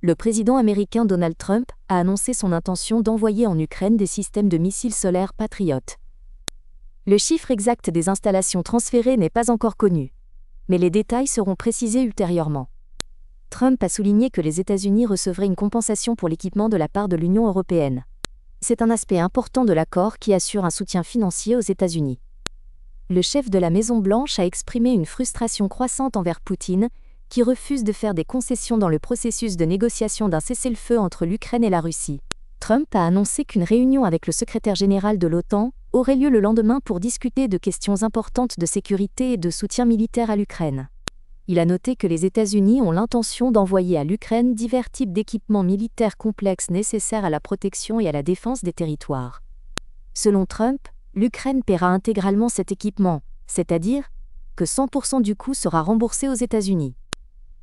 le président américain Donald Trump a annoncé son intention d'envoyer en Ukraine des systèmes de missiles solaires Patriot. Le chiffre exact des installations transférées n'est pas encore connu, mais les détails seront précisés ultérieurement. Trump a souligné que les États-Unis recevraient une compensation pour l'équipement de la part de l'Union européenne. C'est un aspect important de l'accord qui assure un soutien financier aux États-Unis. Le chef de la Maison-Blanche a exprimé une frustration croissante envers Poutine, qui refuse de faire des concessions dans le processus de négociation d'un cessez-le-feu entre l'Ukraine et la Russie. Trump a annoncé qu'une réunion avec le secrétaire général de l'OTAN aurait lieu le lendemain pour discuter de questions importantes de sécurité et de soutien militaire à l'Ukraine. Il a noté que les États-Unis ont l'intention d'envoyer à l'Ukraine divers types d'équipements militaires complexes nécessaires à la protection et à la défense des territoires. Selon Trump, l'Ukraine paiera intégralement cet équipement, c'est-à-dire que 100% du coût sera remboursé aux États-Unis.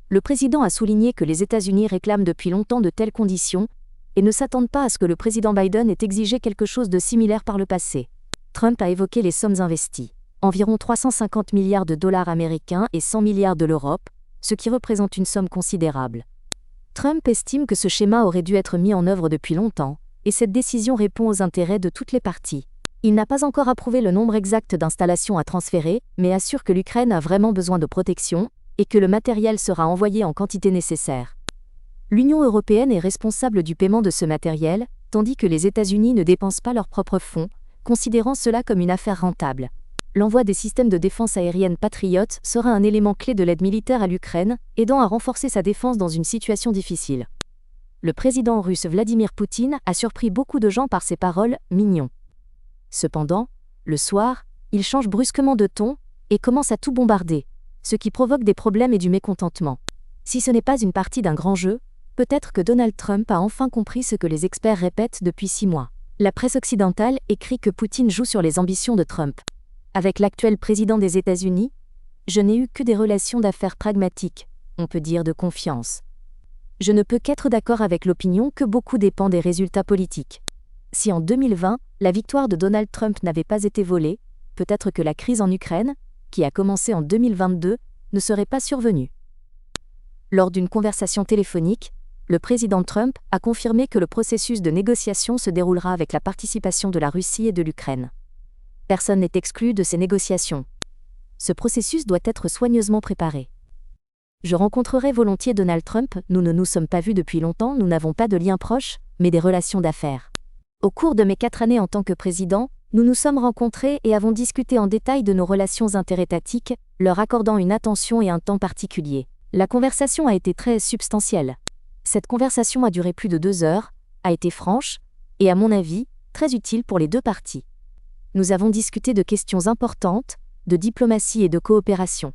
Le président a souligné que les États-Unis réclament depuis longtemps de telles conditions et ne s'attendent pas à ce que le président Biden ait exigé quelque chose de similaire par le passé. Trump a évoqué les sommes investies. Environ 350 milliards de dollars américains et 100 milliards de l'Europe, ce qui représente une somme considérable. Trump estime que ce schéma aurait dû être mis en œuvre depuis longtemps, et cette décision répond aux intérêts de toutes les parties. Il n'a pas encore approuvé le nombre exact d'installations à transférer, mais assure que l'Ukraine a vraiment besoin de protection, et que le matériel sera envoyé en quantité nécessaire. L'Union européenne est responsable du paiement de ce matériel, tandis que les États-Unis ne dépensent pas leurs propres fonds, considérant cela comme une affaire rentable. L'envoi des systèmes de défense aérienne Patriot sera un élément clé de l'aide militaire à l'Ukraine, aidant à renforcer sa défense dans une situation difficile. Le président russe Vladimir Poutine a surpris beaucoup de gens par ses paroles « mignon ». Cependant, le soir, il change brusquement de ton et commence à tout bombarder, ce qui provoque des problèmes et du mécontentement. Si ce n'est pas une partie d'un grand jeu, peut-être que Donald Trump a enfin compris ce que les experts répètent depuis 6 mois. La presse occidentale écrit que Poutine joue sur les ambitions de Trump. Avec l'actuel président des États-Unis, je n'ai eu que des relations d'affaires pragmatiques, on peut dire de confiance. Je ne peux qu'être d'accord avec l'opinion que beaucoup dépend des résultats politiques. Si en 2020, la victoire de Donald Trump n'avait pas été volée, peut-être que la crise en Ukraine, qui a commencé en 2022, ne serait pas survenue. Lors d'une conversation téléphonique, le président Trump a confirmé que le processus de négociation se déroulera avec la participation de la Russie et de l'Ukraine. Personne n'est exclu de ces négociations. Ce processus doit être soigneusement préparé. Je rencontrerai volontiers Donald Trump, nous ne nous sommes pas vus depuis longtemps, nous n'avons pas de liens proches, mais des relations d'affaires. Au cours de mes 4 années en tant que président, nous nous sommes rencontrés et avons discuté en détail de nos relations interétatiques, leur accordant une attention et un temps particulier. La conversation a été très substantielle. Cette conversation a duré plus de 2 heures, a été franche, et à mon avis, très utile pour les 2 parties. Nous avons discuté de questions importantes, de diplomatie et de coopération.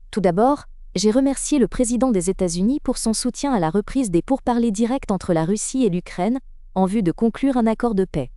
Tout d'abord, j'ai remercié le président des États-Unis pour son soutien à la reprise des pourparlers directs entre la Russie et l'Ukraine, en vue de conclure un accord de paix.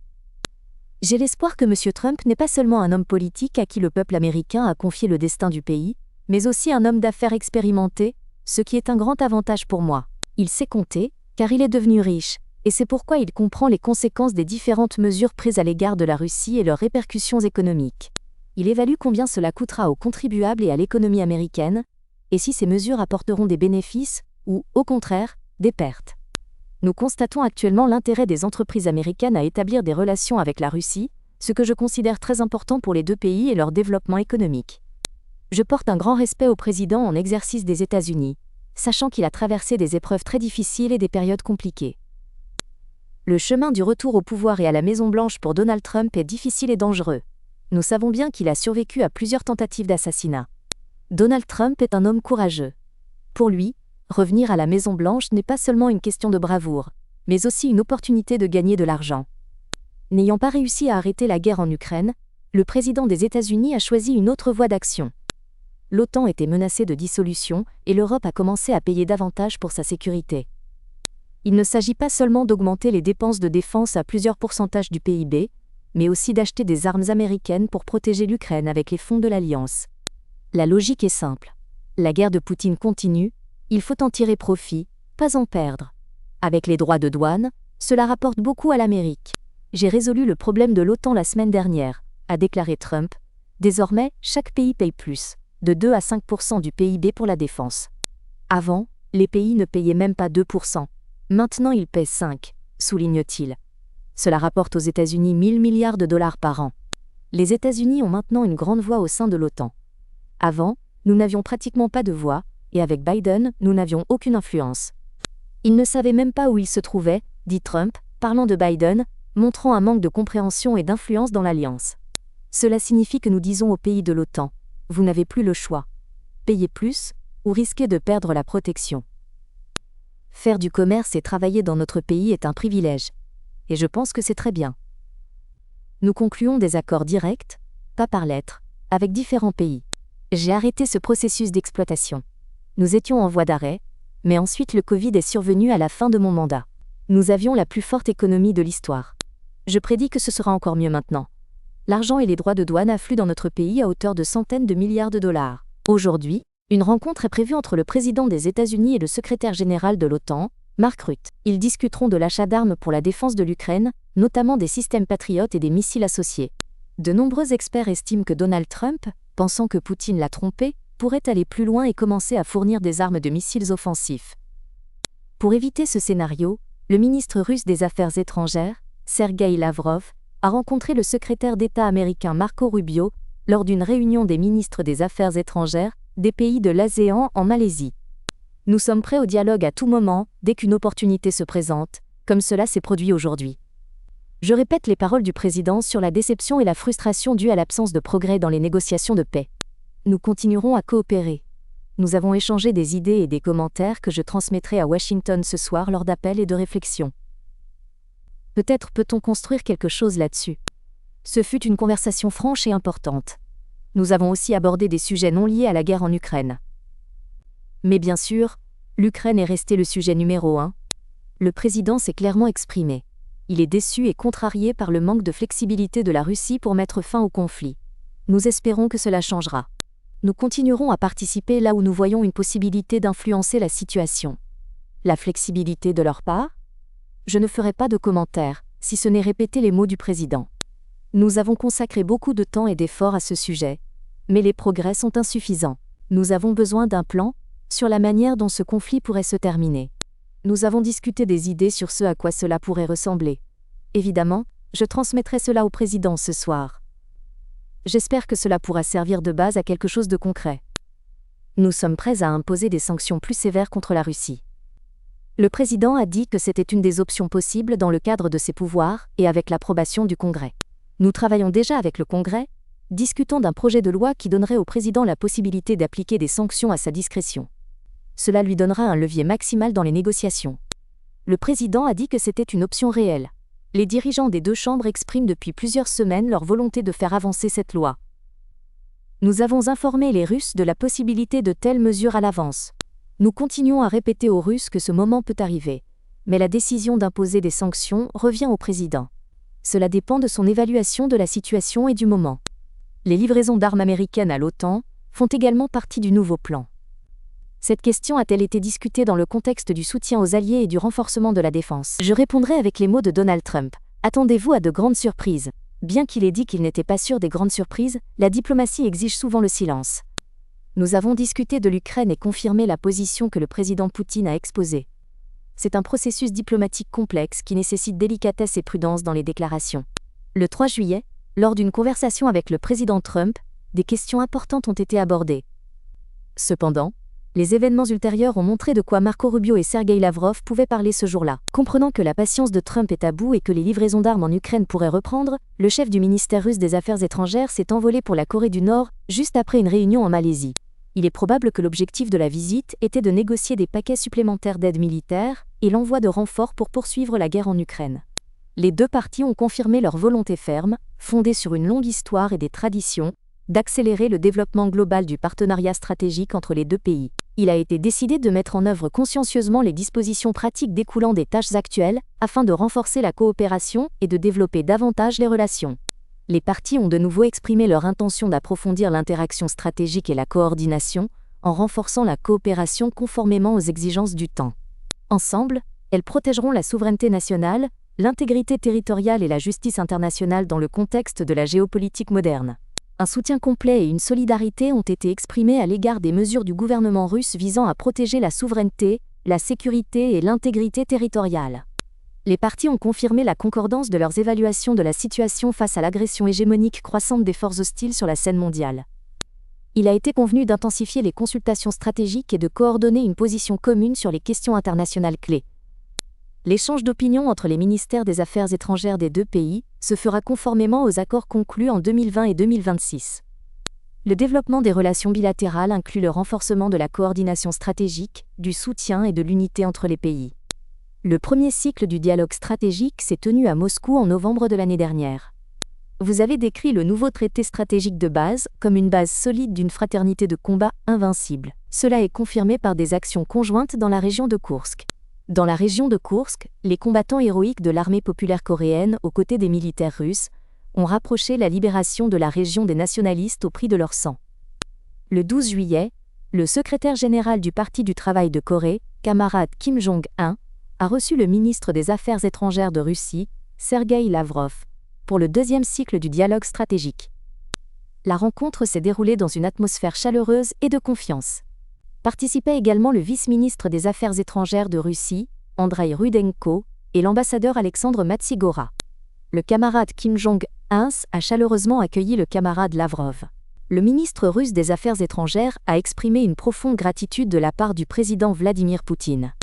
J'ai l'espoir que M. Trump n'est pas seulement un homme politique à qui le peuple américain a confié le destin du pays, mais aussi un homme d'affaires expérimenté, ce qui est un grand avantage pour moi. Il sait compter, car il est devenu riche, et c'est pourquoi il comprend les conséquences des différentes mesures prises à l'égard de la Russie et leurs répercussions économiques. Il évalue combien cela coûtera aux contribuables et à l'économie américaine, et si ces mesures apporteront des bénéfices, ou, au contraire, des pertes. Nous constatons actuellement l'intérêt des entreprises américaines à établir des relations avec la Russie, ce que je considère très important pour les 2 pays et leur développement économique. Je porte un grand respect au président en exercice des États-Unis, sachant qu'il a traversé des épreuves très difficiles et des périodes compliquées. Le chemin du retour au pouvoir et à la Maison-Blanche pour Donald Trump est difficile et dangereux. Nous savons bien qu'il a survécu à plusieurs tentatives d'assassinat. Donald Trump est un homme courageux. Pour lui, revenir à la Maison-Blanche n'est pas seulement une question de bravoure, mais aussi une opportunité de gagner de l'argent. N'ayant pas réussi à arrêter la guerre en Ukraine, le président des États-Unis a choisi une autre voie d'action. L'OTAN était menacée de dissolution et l'Europe a commencé à payer davantage pour sa sécurité. Il ne s'agit pas seulement d'augmenter les dépenses de défense à plusieurs pourcentages du PIB, mais aussi d'acheter des armes américaines pour protéger l'Ukraine avec les fonds de l'Alliance. La logique est simple. La guerre de Poutine continue, il faut en tirer profit, pas en perdre. Avec les droits de douane, cela rapporte beaucoup à l'Amérique. J'ai résolu le problème de l'OTAN la semaine dernière, a déclaré Trump. Désormais, chaque pays paye plus, de 2 à 5% du PIB pour la défense. Avant, les pays ne payaient même pas 2%. Maintenant il pèse 5, souligne-t-il. Cela rapporte aux États-Unis 1 000 milliards de dollars par an. Les États-Unis ont maintenant une grande voix au sein de l'OTAN. Avant, nous n'avions pratiquement pas de voix, et avec Biden, nous n'avions aucune influence. Il ne savait même pas où il se trouvait, dit Trump, parlant de Biden, montrant un manque de compréhension et d'influence dans l'alliance. Cela signifie que nous disons aux pays de l'OTAN, vous n'avez plus le choix. Payez plus, ou risquez de perdre la protection. Faire du commerce et travailler dans notre pays est un privilège. Et je pense que c'est très bien. Nous concluons des accords directs, pas par lettre, avec différents pays. J'ai arrêté ce processus d'exploitation. Nous étions en voie d'arrêt, mais ensuite le Covid est survenu à la fin de mon mandat. Nous avions la plus forte économie de l'histoire. Je prédis que ce sera encore mieux maintenant. L'argent et les droits de douane affluent dans notre pays à hauteur de centaines de milliards de dollars. Aujourd'hui, une rencontre est prévue entre le président des États-Unis et le secrétaire général de l'OTAN, Mark Rutte. Ils discuteront de l'achat d'armes pour la défense de l'Ukraine, notamment des systèmes Patriot et des missiles associés. De nombreux experts estiment que Donald Trump, pensant que Poutine l'a trompé, pourrait aller plus loin et commencer à fournir des armes de missiles offensifs. Pour éviter ce scénario, le ministre russe des Affaires étrangères, Sergueï Lavrov, a rencontré le secrétaire d'État américain Marco Rubio lors d'une réunion des ministres des Affaires étrangères des pays de l'ASEAN en Malaisie. Nous sommes prêts au dialogue à tout moment, dès qu'une opportunité se présente, comme cela s'est produit aujourd'hui. Je répète les paroles du président sur la déception et la frustration due à l'absence de progrès dans les négociations de paix. Nous continuerons à coopérer. Nous avons échangé des idées et des commentaires que je transmettrai à Washington ce soir lors d'appels et de réflexions. Peut-être peut-on construire quelque chose là-dessus. Ce fut une conversation franche et importante. Nous avons aussi abordé des sujets non liés à la guerre en Ukraine. Mais bien sûr, l'Ukraine est restée le sujet numéro 1. Le président s'est clairement exprimé. Il est déçu et contrarié par le manque de flexibilité de la Russie pour mettre fin au conflit. Nous espérons que cela changera. Nous continuerons à participer là où nous voyons une possibilité d'influencer la situation. La flexibilité de leur part ? Je ne ferai pas de commentaires, si ce n'est répéter les mots du président. Nous avons consacré beaucoup de temps et d'efforts à ce sujet, mais les progrès sont insuffisants. Nous avons besoin d'un plan sur la manière dont ce conflit pourrait se terminer. Nous avons discuté des idées sur ce à quoi cela pourrait ressembler. Évidemment, je transmettrai cela au président ce soir. J'espère que cela pourra servir de base à quelque chose de concret. Nous sommes prêts à imposer des sanctions plus sévères contre la Russie. Le président a dit que c'était une des options possibles dans le cadre de ses pouvoirs et avec l'approbation du Congrès. Nous travaillons déjà avec le Congrès, discutons d'un projet de loi qui donnerait au président la possibilité d'appliquer des sanctions à sa discrétion. Cela lui donnera un levier maximal dans les négociations. Le président a dit que c'était une option réelle. Les dirigeants des deux chambres expriment depuis plusieurs semaines leur volonté de faire avancer cette loi. Nous avons informé les Russes de la possibilité de telles mesures à l'avance. Nous continuons à répéter aux Russes que ce moment peut arriver, mais la décision d'imposer des sanctions revient au président. Cela dépend de son évaluation de la situation et du moment. Les livraisons d'armes américaines à l'OTAN font également partie du nouveau plan. Cette question a-t-elle été discutée dans le contexte du soutien aux alliés et du renforcement de la défense ? Je répondrai avec les mots de Donald Trump. Attendez-vous à de grandes surprises. Bien qu'il ait dit qu'il n'était pas sûr des grandes surprises, la diplomatie exige souvent le silence. Nous avons discuté de l'Ukraine et confirmé la position que le président Poutine a exposée. C'est un processus diplomatique complexe qui nécessite délicatesse et prudence dans les déclarations. Le 3 juillet, lors d'une conversation avec le président Trump, des questions importantes ont été abordées. Cependant, les événements ultérieurs ont montré de quoi Marco Rubio et Sergueï Lavrov pouvaient parler ce jour-là. Comprenant que la patience de Trump est à bout et que les livraisons d'armes en Ukraine pourraient reprendre, le chef du ministère russe des Affaires étrangères s'est envolé pour la Corée du Nord, juste après une réunion en Malaisie. Il est probable que l'objectif de la visite était de négocier des paquets supplémentaires d'aide militaire et l'envoi de renforts pour poursuivre la guerre en Ukraine. Les deux parties ont confirmé leur volonté ferme, fondée sur une longue histoire et des traditions, d'accélérer le développement global du partenariat stratégique entre les deux pays. Il a été décidé de mettre en œuvre consciencieusement les dispositions pratiques découlant des tâches actuelles afin de renforcer la coopération et de développer davantage les relations. Les parties ont de nouveau exprimé leur intention d'approfondir l'interaction stratégique et la coordination, en renforçant la coopération conformément aux exigences du temps. Ensemble, elles protégeront la souveraineté nationale, l'intégrité territoriale et la justice internationale dans le contexte de la géopolitique moderne. Un soutien complet et une solidarité ont été exprimés à l'égard des mesures du gouvernement russe visant à protéger la souveraineté, la sécurité et l'intégrité territoriale. Les parties ont confirmé la concordance de leurs évaluations de la situation face à l'agression hégémonique croissante des forces hostiles sur la scène mondiale. Il a été convenu d'intensifier les consultations stratégiques et de coordonner une position commune sur les questions internationales clés. L'échange d'opinions entre les ministères des Affaires étrangères des deux pays se fera conformément aux accords conclus en 2020 et 2026. Le développement des relations bilatérales inclut le renforcement de la coordination stratégique, du soutien et de l'unité entre les pays. Le premier cycle du dialogue stratégique s'est tenu à Moscou en novembre de l'année dernière. Vous avez décrit le nouveau traité stratégique de base comme une base solide d'une fraternité de combat invincible. Cela est confirmé par des actions conjointes dans la région de Koursk. Dans la région de Koursk, les combattants héroïques de l'armée populaire coréenne aux côtés des militaires russes ont rapproché la libération de la région des nationalistes au prix de leur sang. Le 12 juillet, le secrétaire général du Parti du travail de Corée, camarade Kim Jong-un, a reçu le ministre des Affaires étrangères de Russie, Sergueï Lavrov, pour le deuxième cycle du dialogue stratégique. La rencontre s'est déroulée dans une atmosphère chaleureuse et de confiance. Participaient également le vice-ministre des Affaires étrangères de Russie, Andrei Rudenko, et l'ambassadeur Alexandre Matsigora. Le camarade Kim Jong-un a chaleureusement accueilli le camarade Lavrov. Le ministre russe des Affaires étrangères a exprimé une profonde gratitude de la part du président Vladimir Poutine.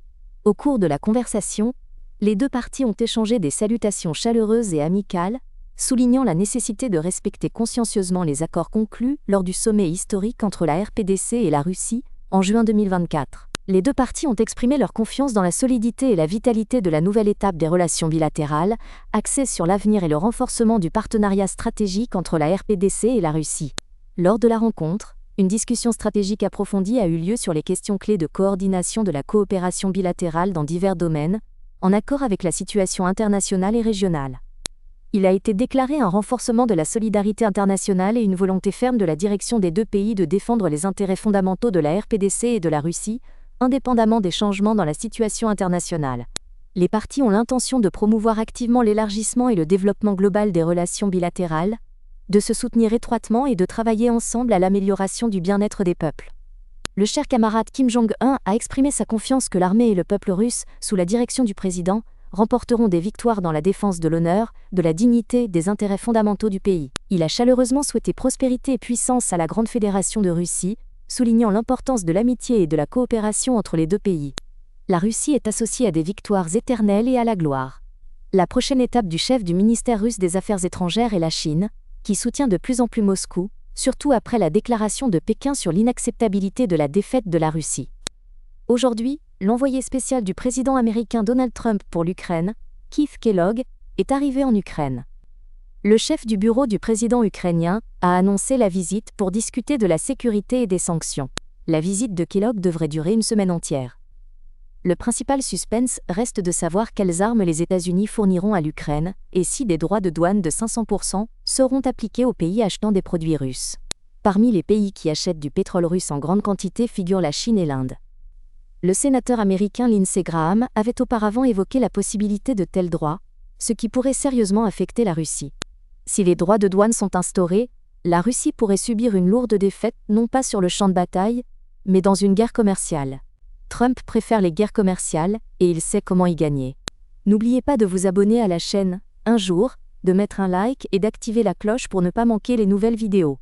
Au cours de la conversation, les deux parties ont échangé des salutations chaleureuses et amicales, soulignant la nécessité de respecter consciencieusement les accords conclus lors du sommet historique entre la RPDC et la Russie, en juin 2024. Les deux parties ont exprimé leur confiance dans la solidité et la vitalité de la nouvelle étape des relations bilatérales, axée sur l'avenir et le renforcement du partenariat stratégique entre la RPDC et la Russie. Lors de la rencontre, une discussion stratégique approfondie a eu lieu sur les questions clés de coordination de la coopération bilatérale dans divers domaines, en accord avec la situation internationale et régionale. Il a été déclaré un renforcement de la solidarité internationale et une volonté ferme de la direction des deux pays de défendre les intérêts fondamentaux de la RPDC et de la Russie, indépendamment des changements dans la situation internationale. Les parties ont l'intention de promouvoir activement l'élargissement et le développement global des relations bilatérales, de se soutenir étroitement et de travailler ensemble à l'amélioration du bien-être des peuples. Le cher camarade Kim Jong-un a exprimé sa confiance que l'armée et le peuple russe, sous la direction du président, remporteront des victoires dans la défense de l'honneur, de la dignité, des intérêts fondamentaux du pays. Il a chaleureusement souhaité prospérité et puissance à la Grande Fédération de Russie, soulignant l'importance de l'amitié et de la coopération entre les deux pays. La Russie est associée à des victoires éternelles et à la gloire. La prochaine étape du chef du ministère russe des Affaires étrangères est la Chine, qui soutient de plus en plus Moscou, surtout après la déclaration de Pékin sur l'inacceptabilité de la défaite de la Russie. Aujourd'hui, l'envoyé spécial du président américain Donald Trump pour l'Ukraine, Keith Kellogg, est arrivé en Ukraine. Le chef du bureau du président ukrainien a annoncé la visite pour discuter de la sécurité et des sanctions. La visite de Kellogg devrait durer une semaine entière. Le principal suspense reste de savoir quelles armes les États-Unis fourniront à l'Ukraine et si des droits de douane de 500% seront appliqués aux pays achetant des produits russes. Parmi les pays qui achètent du pétrole russe en grande quantité figurent la Chine et l'Inde. Le sénateur américain Lindsey Graham avait auparavant évoqué la possibilité de tels droits, ce qui pourrait sérieusement affecter la Russie. Si les droits de douane sont instaurés, la Russie pourrait subir une lourde défaite non pas sur le champ de bataille, mais dans une guerre commerciale. Trump préfère les guerres commerciales et il sait comment y gagner. N'oubliez pas de vous abonner à la chaîne, un jour, de mettre un like et d'activer la cloche pour ne pas manquer les nouvelles vidéos.